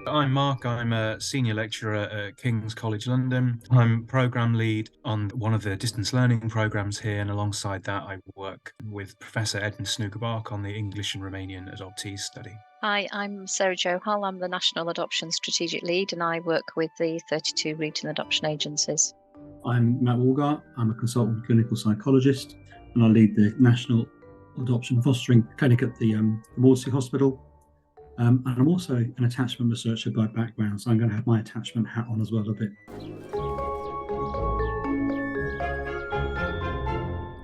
I'm Mark. I'm a senior lecturer at King's College London. I'm programme lead on one of the distance learning programmes here, and alongside that, I work with Professor Edmund Snooker-Bark on the English and Romanian Adoptees study. Hi, I'm Sarah Johal. I'm the National Adoption Strategic Lead, and I work with the 32 regional adoption agencies. I'm Matt Woolgar. I'm a consultant clinical psychologist, and I lead the National Adoption Fostering Clinic at the Maudsley Hospital. And I'm also an attachment researcher by background, so I'm going to have my attachment hat on as well a bit.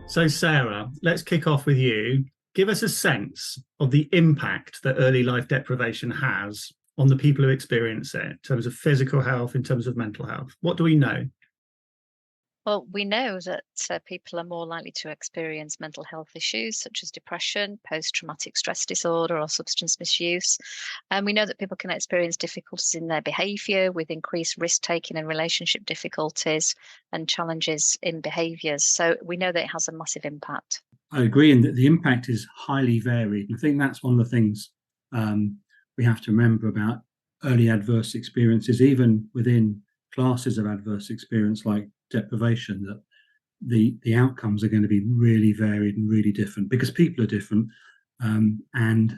So Sarah, let's kick off with you. Give us a sense of the impact that early life deprivation has on the people who experience it in terms of physical health, in terms of mental health. What do we know? Well, we know that people are more likely to experience mental health issues such as depression, post-traumatic stress disorder, or substance misuse. And we know that people can experience difficulties in their behaviour with increased risk-taking and relationship difficulties and challenges in behaviours. So we know that it has a massive impact. I agree, and that the impact is highly varied. And I think that's one of the things we have to remember about early adverse experiences, even within classes of adverse experience like deprivation, that the outcomes are going to be really varied and really different because people are different, and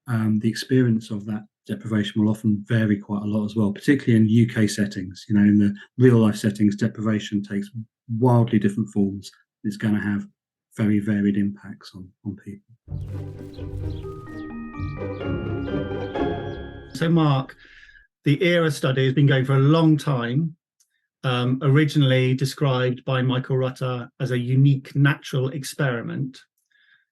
the experience of that deprivation will often vary quite a lot as well, particularly in UK settings. You know, in the real life settings, deprivation takes wildly different forms. It's going to have very varied impacts on people. So Mark, the ERA study has been going for a long time. Originally described by Michael Rutter as a unique natural experiment.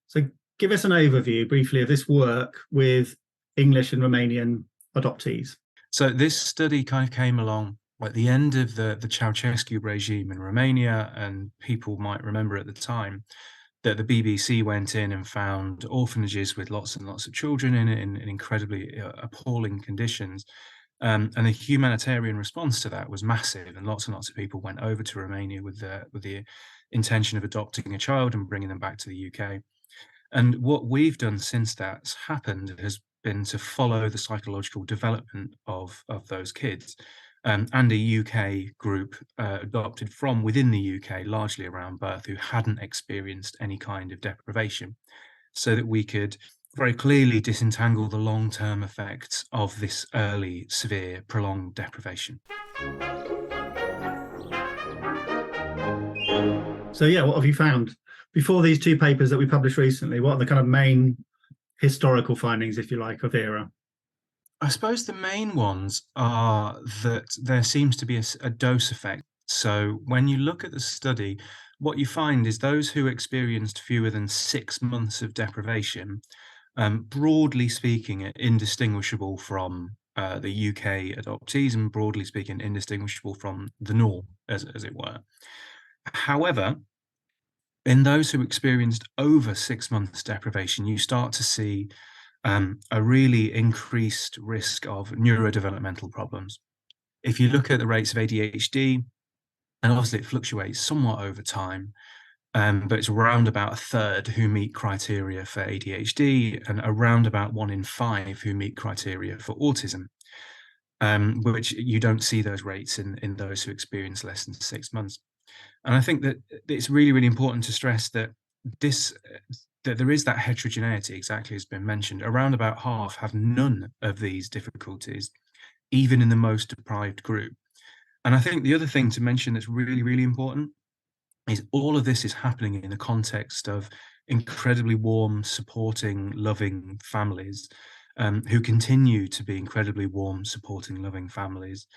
So give us an overview briefly of this work with English and Romanian adoptees. So this study kind of came along at the end of the Ceausescu regime in Romania, and people might remember at the time that the BBC went in and found orphanages with lots and lots of children in it in incredibly appalling conditions. And the humanitarian response to that was massive, and lots of people went over to Romania with the intention of adopting a child and bringing them back to the UK. And what we've done since that's happened has been to follow the psychological development of those kids, and a UK group adopted from within the UK, largely around birth, who hadn't experienced any kind of deprivation, so that we could very clearly disentangle the long-term effects of this early, severe, prolonged deprivation. So yeah, what have you found? Before these two papers that we published recently, what are the kind of main historical findings, if you like, of ERA? I suppose the main ones are that there seems to be a dose effect. So when you look at the study, what you find is those who experienced fewer than 6 months of deprivation, broadly speaking, indistinguishable from the UK adoptees, and broadly speaking, indistinguishable from the norm, as it were. However, in those who experienced over 6 months deprivation, you start to see a really increased risk of neurodevelopmental problems. If you look at the rates of ADHD, and obviously it fluctuates somewhat over time, but it's around about a third who meet criteria for ADHD and around about 1 in 5 who meet criteria for autism, which you don't see those rates in those who experience less than 6 months. And I think that it's really, really important to stress that that there is that heterogeneity, exactly as has been mentioned. Around about half have none of these difficulties, even in the most deprived group. And I think the other thing to mention that's really, really important is all of this is happening in the context of incredibly warm, supporting, loving families, who continue to be incredibly warm, supporting, loving families,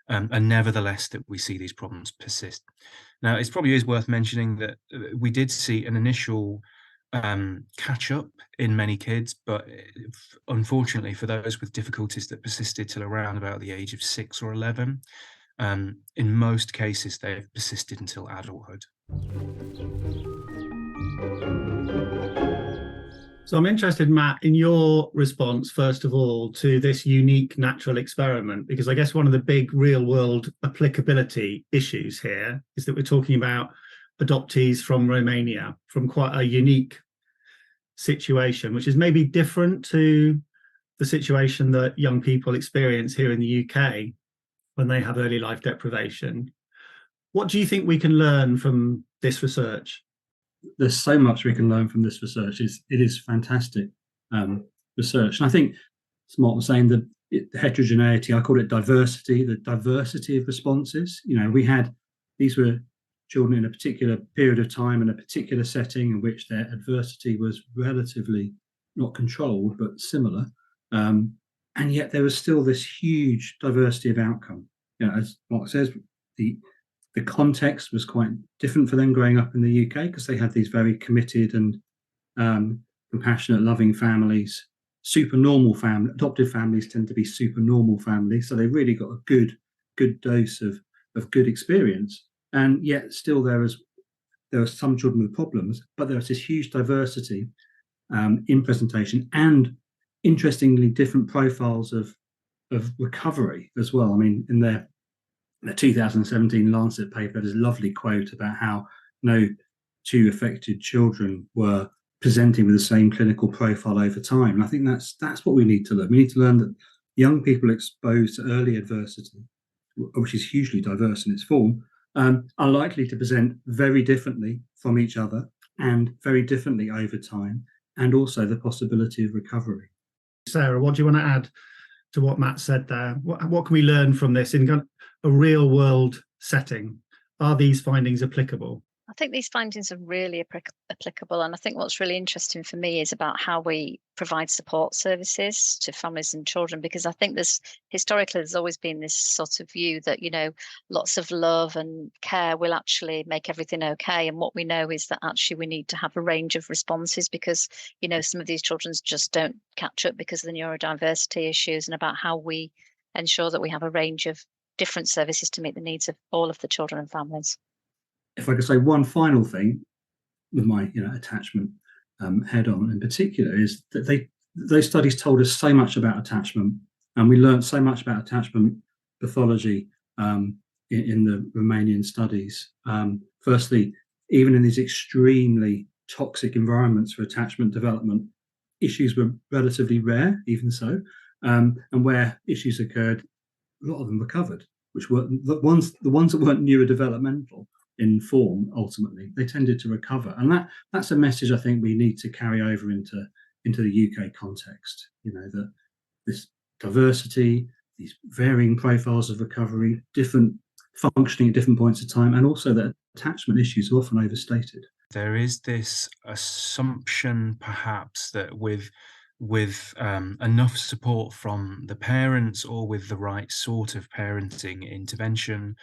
and nevertheless that we see these problems persist. Now, it probably is worth mentioning that we did see an initial catch up in many kids, but unfortunately for those with difficulties that persisted till around about the age of 6 or 11, in most cases they've persisted until adulthood. So I'm interested, Matt, in your response, first of all, to this unique natural experiment, because I guess one of the big real world applicability issues here is that we're talking about adoptees from Romania, from quite a unique situation, which is maybe different to the situation that young people experience here in the UK when they have early life deprivation. What do you think we can learn from this research? There's so much we can learn from this research. It is fantastic research. And I think Smart was saying the heterogeneity, I call it diversity, the diversity of responses. These were children in a particular period of time in a particular setting in which their adversity was relatively not controlled, but similar. And yet there was still this huge diversity of outcome. As Mark says, the context was quite different for them growing up in the UK because they had these very committed and compassionate, loving families. Super normal adopted families tend to be super normal families, so they really got a good dose of good experience. And yet still there are some children with problems, but there's this huge diversity in presentation and interestingly different profiles of recovery as well. I mean, in the 2017 Lancet paper, there's a lovely quote about how no two affected children were presenting with the same clinical profile over time. And I think that's what we need to learn. We need to learn that young people exposed to early adversity, which is hugely diverse in its form, are likely to present very differently from each other and very differently over time, and also the possibility of recovery. Sarah, what do you want to add to what Matt said there? What can we learn from this in a real world setting? Are these findings applicable? I think these findings are really applicable. And I think what's really interesting for me is about how we provide support services to families and children, because I think historically there's always been this sort of view that, lots of love and care will actually make everything okay. And what we know is that actually we need to have a range of responses because, some of these children just don't catch up because of the neurodiversity issues, and about how we ensure that we have a range of different services to meet the needs of all of the children and families. If I could say one final thing with my attachment head on in particular, is that those studies told us so much about attachment, and we learned so much about attachment pathology in the Romanian studies. Firstly, even in these extremely toxic environments for attachment development, issues were relatively rare, even so, and where issues occurred, a lot of them recovered, which were the ones that weren't neurodevelopmental in form. Ultimately they tended to recover, and that's a message I think we need to carry over into the UK context. That this diversity, these varying profiles of recovery, different functioning at different points of time, and also that attachment issues are often overstated. There is this assumption perhaps that with enough support from the parents, or with the right sort of parenting intervention,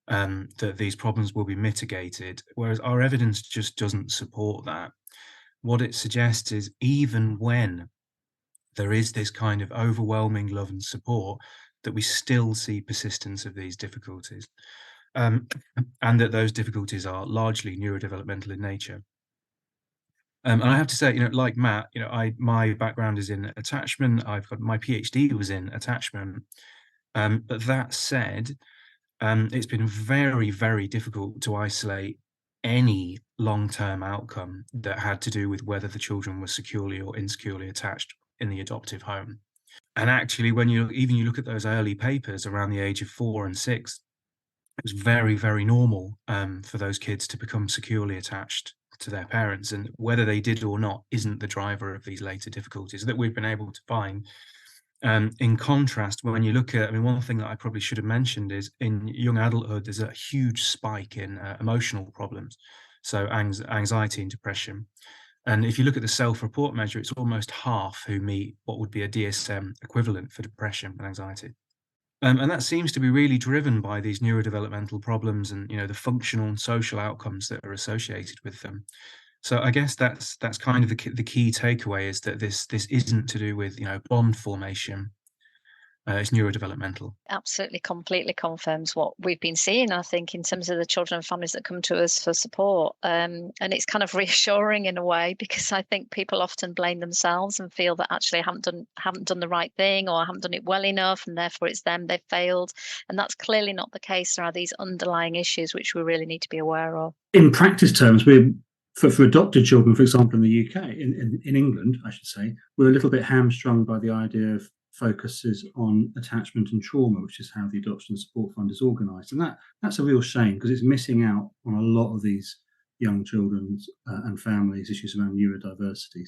that these problems will be mitigated, whereas our evidence just doesn't support that. What it suggests is even when there is this kind of overwhelming love and support, that we still see persistence of these difficulties, and that those difficulties are largely neurodevelopmental in nature. And I have to say, like Matt, my background is in attachment. I've got my PhD was in attachment. But that said, it's been very, very difficult to isolate any long-term outcome that had to do with whether the children were securely or insecurely attached in the adoptive home. And actually, when you look at those early papers around the age of 4 and 6, it was very, very normal for those kids to become securely attached to their parents, and whether they did or not isn't the driver of these later difficulties that we've been able to find. In contrast, when you look at, one thing that I probably should have mentioned is in young adulthood, there's a huge spike in emotional problems, so anxiety and depression. And if you look at the self-report measure, it's almost half who meet what would be a DSM equivalent for depression and anxiety. And that seems to be really driven by these neurodevelopmental problems and, the functional and social outcomes that are associated with them. So I guess that's kind of the key takeaway, is that this isn't to do with, bond formation. It's neurodevelopmental. Absolutely, completely confirms what we've been seeing, I think, in terms of the children and families that come to us for support. And it's kind of reassuring in a way, because I think people often blame themselves and feel that actually I haven't done the right thing, or I haven't done it well enough, and therefore it's them, they've failed. And that's clearly not the case. There are these underlying issues which we really need to be aware of. In practice terms, we're for adopted children, for example, in the UK, in England, I should say, we're a little bit hamstrung by the idea of focuses on attachment and trauma, which is how the Adoption Support Fund is organised, and that's a real shame because it's missing out on a lot of these young children's and families' issues around neurodiversity.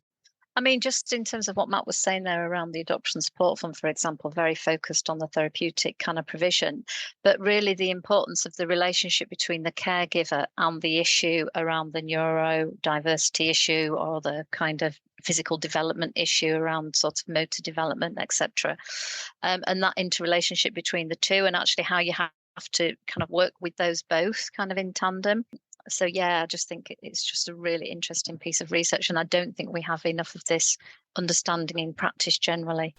I mean, just in terms of what Matt was saying there around the Adoption Support Fund, for example, very focused on the therapeutic kind of provision, but really the importance of the relationship between the caregiver and the issue around the neurodiversity issue or the kind of physical development issue around sort of motor development, etc. And that interrelationship between the two, and actually how you have to kind of work with those both kind of in tandem. So yeah, I just think it's just a really interesting piece of research, and I don't think we have enough of this understanding in practice generally.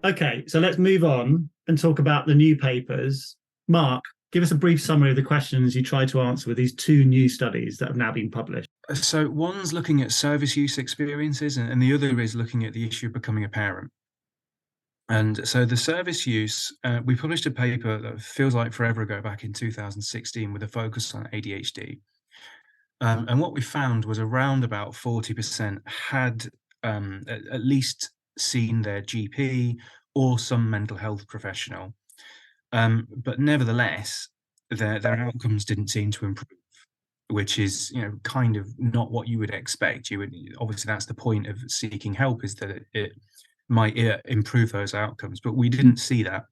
Okay, so let's move on and talk about the new papers. Mark, give us a brief summary of the questions you tried to answer with these two new studies that have now been published. So one's looking at service use experiences, and the other is looking at the issue of becoming a parent. And so the service use, we published a paper that feels like forever ago, back in 2016, with a focus on ADHD. And what we found was around about 40% had at least seen their GP or some mental health professional. But nevertheless, their outcomes didn't seem to improve, which is, kind of not what you would expect. You would obviously, that's the point of seeking help, is that it might improve those outcomes, but we didn't see that.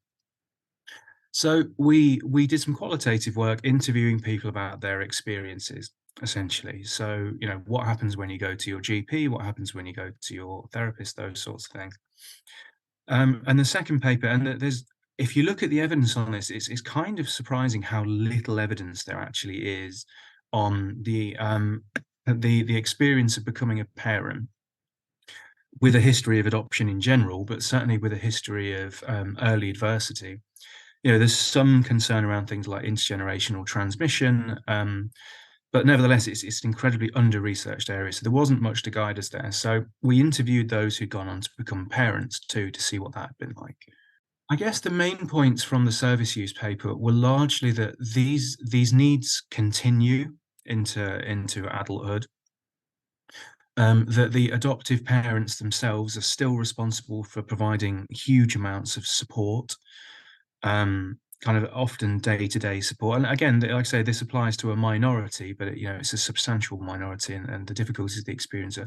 So we did some qualitative work interviewing people about their experiences, essentially. So, what happens when you go to your GP, what happens when you go to your therapist, those sorts of things. And the second paper, and if you look at the evidence on this, it's kind of surprising how little evidence there actually is on the experience of becoming a parent, with a history of adoption in general, but certainly with a history of early adversity. There's some concern around things like intergenerational transmission, but nevertheless, it's an incredibly under-researched area, so there wasn't much to guide us there. So we interviewed those who'd gone on to become parents too, to see what that had been like. I guess the main points from the service use paper were largely that these needs continue into adulthood. That the adoptive parents themselves are still responsible for providing huge amounts of support, kind of often day-to-day support. And again, like I say, this applies to a minority, but it's a substantial minority, and the difficulties they experience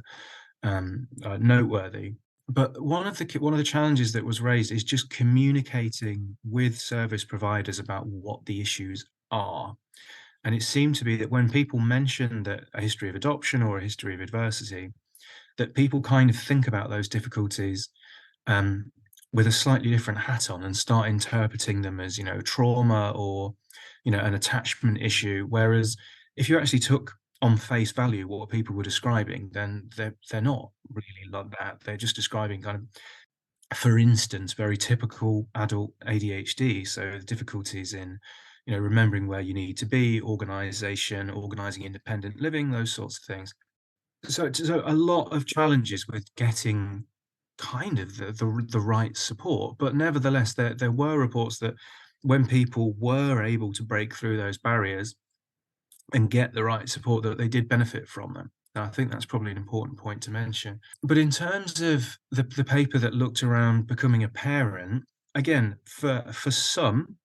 are noteworthy. But one of the challenges that was raised is just communicating with service providers about what the issues are. And it seemed to be that when people mention that a history of adoption or a history of adversity, that people kind of think about those difficulties with a slightly different hat on and start interpreting them as, trauma or, an attachment issue. Whereas if you actually took on face value what people were describing, then they're not really like that. They're just describing kind of, for instance, very typical adult ADHD. So difficulties in, remembering where you need to be, organizing independent living, those sorts of things. So a lot of challenges with getting kind of the right support, but nevertheless, there were reports that when people were able to break through those barriers and get the right support, that they did benefit from them. Now, I think that's probably an important point to mention. But in terms of the paper that looked around becoming a parent, again, for some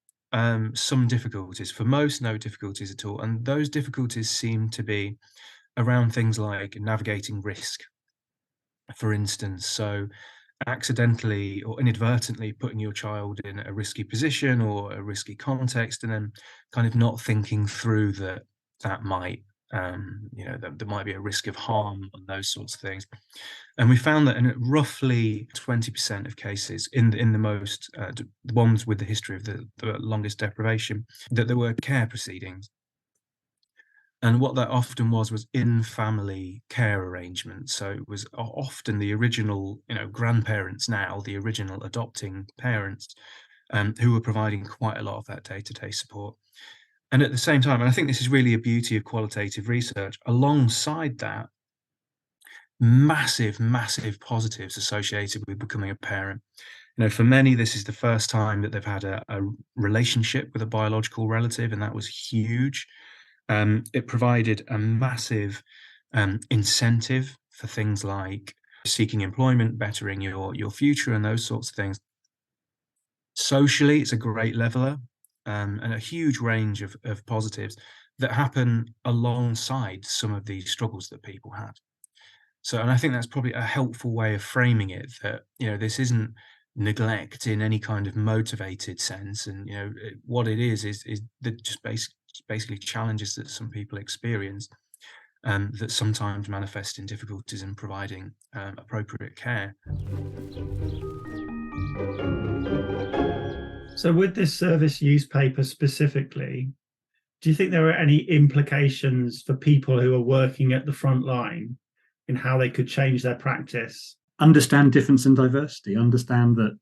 difficulties, for most, no difficulties at all. And those difficulties seem to be around things like navigating risk, for instance. So accidentally or inadvertently putting your child in a risky position or a risky context, and then kind of not thinking through that might, there might be a risk of harm and those sorts of things. And we found that in roughly 20% of cases, in the most the ones with the history of the longest deprivation, that there were care proceedings. And what that often was in-family care arrangements. So it was often the original, grandparents, now the original adopting parents, who were providing quite a lot of that day-to-day support. And at the same time, and I think this is really a beauty of qualitative research, alongside that, massive positives associated with becoming a parent. For many, this is the first time that they've had a relationship with a biological relative, and that was huge. It provided a massive incentive for things like seeking employment, bettering your future, and those sorts of things. Socially, it's a great leveler, and a huge range of positives that happen alongside some of the struggles that people had. So, and I think that's probably a helpful way of framing it, that, this isn't neglect in any kind of motivated sense. And, what it is that just basically challenges that some people experience, that sometimes manifest in difficulties in providing appropriate care. So with this service use paper specifically, do you think there are any implications for people who are working at the front line in how they could change their practice? Understand difference and diversity. Understand that,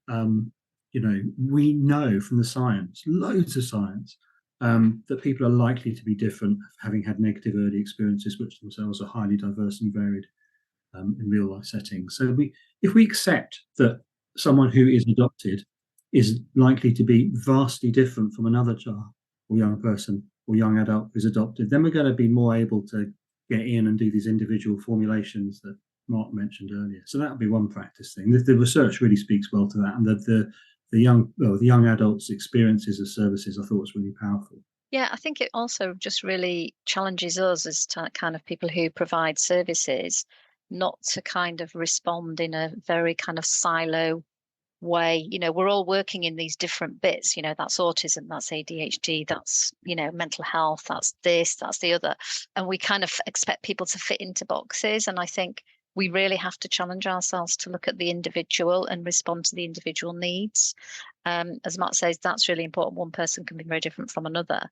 we know from the science, loads of science, that people are likely to be different, having had negative early experiences, which themselves are highly diverse and varied in real life settings. So if we accept that someone who is adopted is likely to be vastly different from another child or young person or young adult who's adopted, then we're going to be more able to get in and do these individual formulations that Mark mentioned earlier. So that would be one practice thing. The research really speaks well to that, and the young adults' experiences of services I thought was really powerful. Yeah, I think it also just really challenges us as kind of people who provide services not to kind of respond in a very kind of silo way. We're all working in these different bits. That's autism, that's ADHD, that's mental health, that's this, that's the other, and we kind of expect people to fit into boxes. And I think we really have to challenge ourselves to look at the individual and respond to the individual needs. As Matt says, that's really important. One person can be very different from another,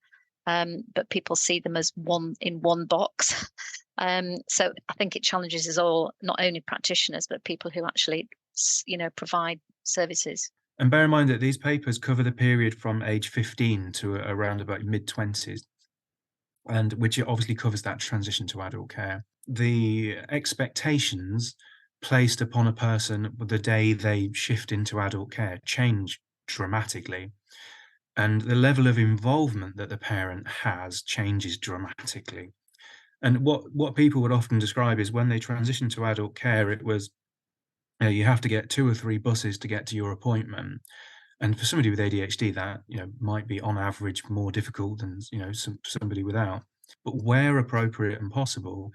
but people see them as one in one box. So I think it challenges us all, not only practitioners, but people who actually provide services. And bear in mind that these papers cover the period from age 15 to around about mid-20s, and which obviously covers that transition to adult care. The expectations placed upon a person the day they shift into adult care change dramatically, and the level of involvement that the parent has changes dramatically. And what people would often describe is when they transition to adult care, it was, you have to get 2 or 3 buses to get to your appointment. And for somebody with ADHD, that, might be on average more difficult than, somebody without. But where appropriate and possible,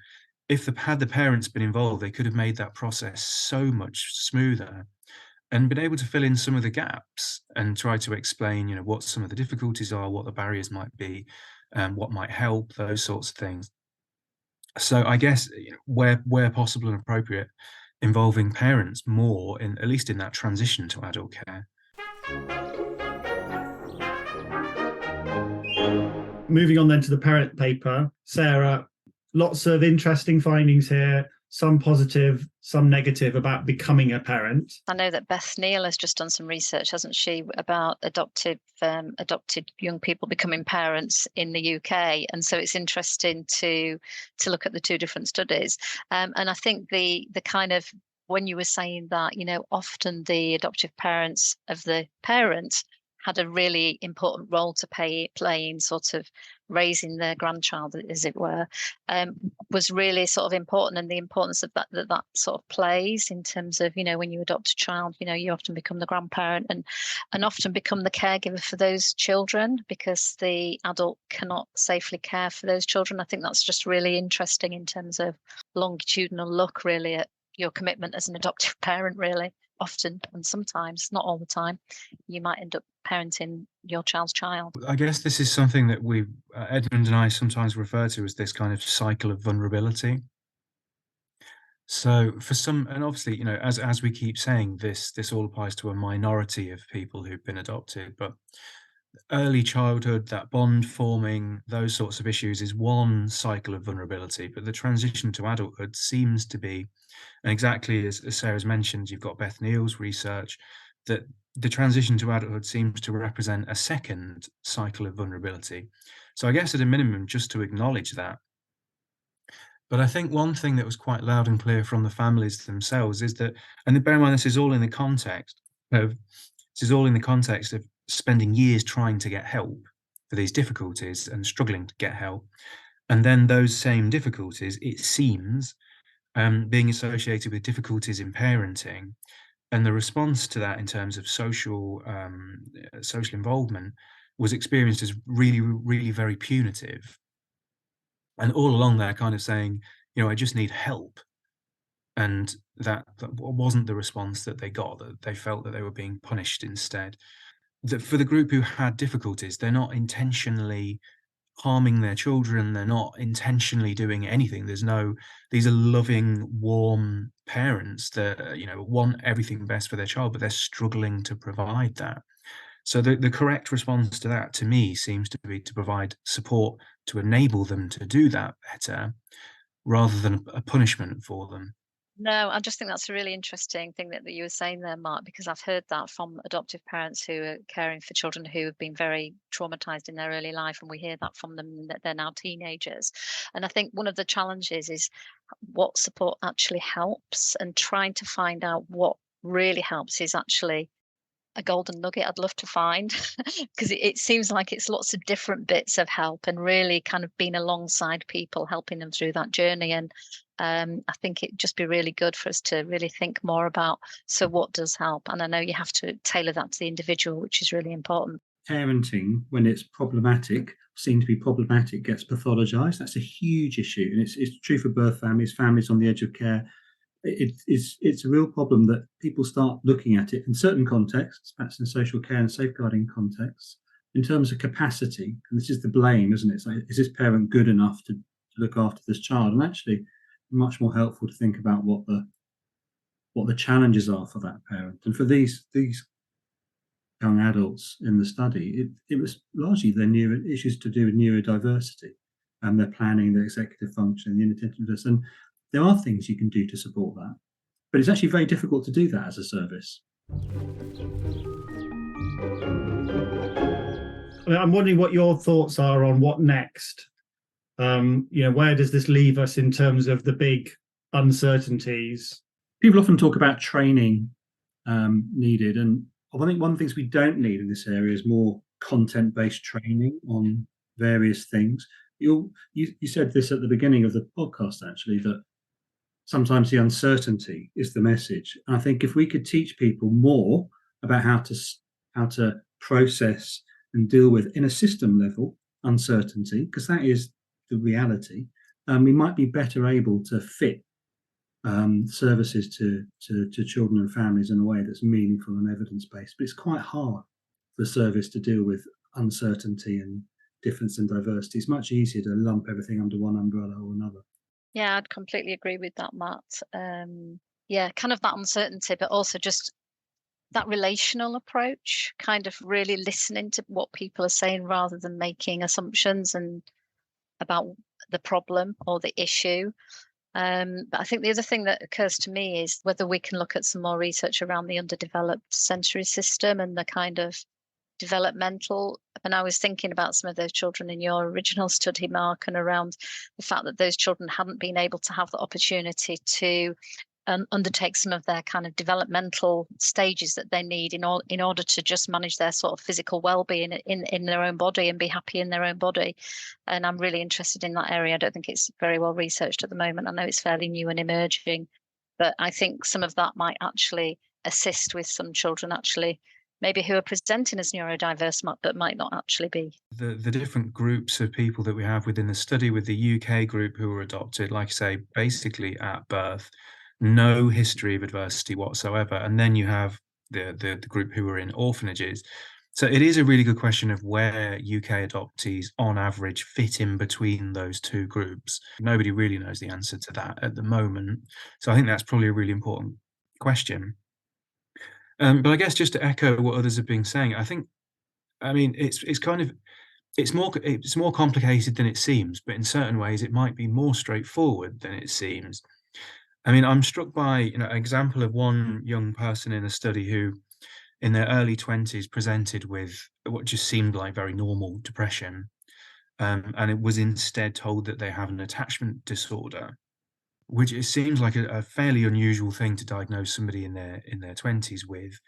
had the parents been involved, they could have made that process so much smoother and been able to fill in some of the gaps and try to explain, what some of the difficulties are, what the barriers might be, what might help, those sorts of things. So I guess, where possible and appropriate, involving parents more in, at least in that transition to adult care. Moving on then to the parent paper, Sarah, lots of interesting findings here, some positive, some negative, about becoming a parent. I know that Beth Neal has just done some research, hasn't she, about adopted young people becoming parents in the UK, and so it's interesting to look at the two different studies. And I think the kind of, when you were saying that, often the adoptive parents of the parent had a really important role to play in sort of raising their grandchild, as it were, was really sort of important, and the importance of that sort of plays in terms of, when you adopt a child, you often become the grandparent and often become the caregiver for those children, because the adult cannot safely care for those children. I think that's just really interesting in terms of longitudinal look, really, at your commitment as an adoptive parent, really. Often, and sometimes, not all the time, you might end up parenting your child's child. I guess this is something that we, Edmund and I, sometimes refer to as this kind of cycle of vulnerability. So for some, and obviously, as we keep saying, this all applies to a minority of people who've been adopted, but early childhood, that bond forming, those sorts of issues is one cycle of vulnerability, but the transition to adulthood seems to be, and exactly as Sarah's mentioned, you've got Beth Neal's research, that the transition to adulthood seems to represent a second cycle of vulnerability. So I guess at a minimum, just to acknowledge that. But I think one thing that was quite loud and clear from the families themselves is that, and bear in mind, this is all in the context This is all in the context of spending years trying to get help for these difficulties and struggling to get help. And then those same difficulties, it seems, being associated with difficulties in parenting, and the response to that in terms of social involvement was experienced as really, really very punitive. And all along they're kind of saying, I just need help. And that wasn't the response that they got, that they felt that they were being punished instead. For the group who had difficulties, they're not intentionally harming their children, they're not intentionally doing anything. These are loving, warm parents that, want everything best for their child, but they're struggling to provide that. So the correct response to that, to me, seems to be to provide support to enable them to do that better, rather than a punishment for them. No, I just think that's a really interesting thing that you were saying there, Mark, because I've heard that from adoptive parents who are caring for children who have been very traumatized in their early life, and we hear that from them that they're now teenagers. And I think one of the challenges is what support actually helps, and trying to find out what really helps is actually a golden nugget I'd love to find, because it seems like it's lots of different bits of help and really kind of being alongside people, helping them through that journey. And I think it'd just be really good for us to really think more about, so what does help? And I know you have to tailor that to the individual, which is really important. Parenting, when it's problematic, seen to be problematic, gets pathologized. That's a huge issue. And it's true for birth families on the edge of care. It's a real problem that people start looking at it in certain contexts, perhaps in social care and safeguarding contexts, in terms of capacity. And this is the blame, isn't it? It's like, is this parent good enough to look after this child? And actually, much more helpful to think about what the challenges are for that parent. And for these young adults in the study, it was largely their issues to do with neurodiversity and their planning, their executive function, the inattentiveness. And there are things you can do to support that, but it's actually very difficult to do that as a service. I'm wondering what your thoughts are on what next. Where does this leave us in terms of the big uncertainties? People often talk about training needed, and I think one of the things we don't need in this area is more content-based training on various things. You said this at the beginning of the podcast, actually, that sometimes the uncertainty is the message. And I think if we could teach people more about how to process and deal with, in a system level, uncertainty, because that is the reality, we might be better able to fit services to children and families in a way that's meaningful and evidence-based. But it's quite hard for a service to deal with uncertainty and difference and diversity. It's much easier to lump everything under one umbrella or another. Yeah, I'd completely agree with that, Matt. Kind of that uncertainty, but also just that relational approach, kind of really listening to what people are saying rather than making assumptions and about the problem or the issue. But I think the other thing that occurs to me is whether we can look at some more research around the underdeveloped sensory system and the kind of developmental. And I was thinking about some of those children in your original study, Mark, and around the fact that those children hadn't been able to have the opportunity to undertake some of their kind of developmental stages that they need in order to just manage their sort of physical well-being in their own body and be happy in their own body. And I'm really interested in that area. I don't think it's very well researched at the moment. I know it's fairly new and emerging, but I think some of that might actually assist with some children actually maybe who are presenting as neurodiverse but might not actually be. The different groups of people that we have within the study, with the UK group who were adopted, like I say, basically at birth, no history of adversity whatsoever. And then you have the group who were in orphanages. So it is a really good question of where UK adoptees on average fit in between those two groups. Nobody really knows the answer to that at the moment. So I think that's probably a really important question. But I guess just to echo what others have been saying, it's more complicated than it seems, but in certain ways it might be more straightforward than it seems. I mean, I'm struck by an example of one young person in a study who, in their early 20s, presented with what just seemed like very normal depression, and it was instead told that they have an attachment disorder, which it seems like a fairly unusual thing to diagnose somebody in their 20s with.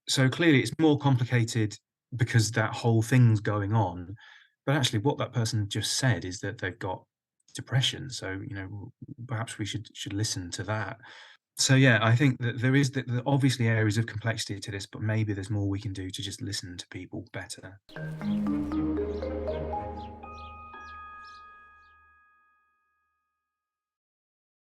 So clearly it's more complicated because that whole thing's going on. But actually what that person just said is that they've got depression. So, perhaps we should listen to that. So yeah, I think that there is obviously areas of complexity to this, but maybe there's more we can do to just listen to people better.